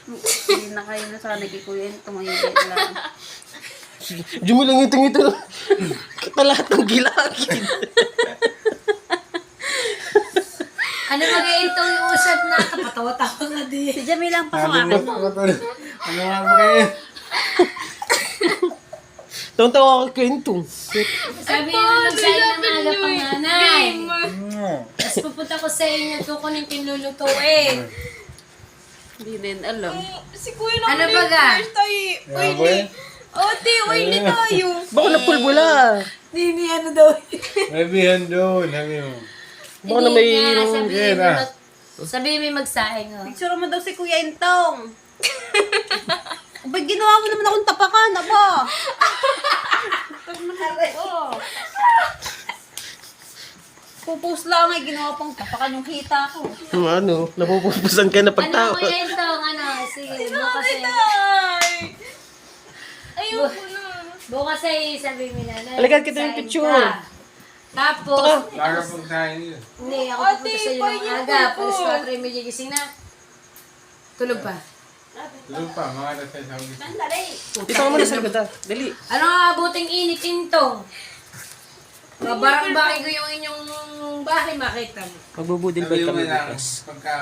Hindi na kayo nasanay kay Kuya Entong. Mahigit lang. Diyan mo lang ito. Kita lahat ng gilagid. Ano ba kayo itong usap na kapatawa-tawa nga di? Si Jamie lang pa sa akin. Ano nga ba kayo? Tawa-tawa ako kay Entong. Sabi niya magsain ng aga panganay. Hmm. Tapos pupunta ko sa inyo, kukunin pinlulutuin. Hindi din alam. Si Kuya naman Ano ba ga? first tayo. Kaya ba eh? Ate, oily tayo. Baka napulbula. Hindi ano daw. Sabihan doon, sabi mo. Baka na may... Sabihin mo, Yan, sabihin mo magsaing. Oh. Picture mo daw si Kuya Entong. Ba't ginawa mo naman akong tapakan, aba? Oh. Pupus lang ay ginawa pang tapakan yung hita ko. Ano, napupupusan ka na Ano pagtawa. ko yan ito? Ano? Sige, bukas ay. Ay! Ayoko na. Bukas ay sabi mo na. Halika, kita yung picture. Tapos, Laga pang tayo niyo. hindi, ako Ate, pupunta sa iyo ng pahingi aga. po Palis po. 4 may gigising na. Tulog pa. Tulog pa, mga alas 6 ako gising. Sandali. Ito mo na sa likod, ha? Dali. Ano nga abuting init intong? Mabarang-baki ko yung inyong bahay, makita mo. Magbubudil ba Sabi mo kami na, bukas? pagka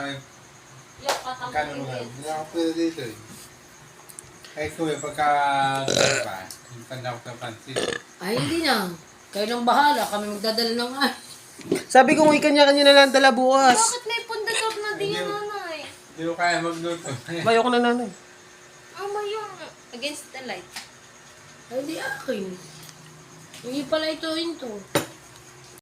mo nga, hindi ako pwede dito eh. Ay kuya, pagka pa, yung tanda ko sa pansit. Ay, hindi na. Kayo nang bahala. Kami magdadala ng ay. Sabi ko, kanya-kanya na lang dala bukas. Bakit may pundador na di yan, nanay? Hindi ko kaya magluto. Bayo ko na nanay. Ama yung against the light. Ay, di akin. Hindi pala ito into.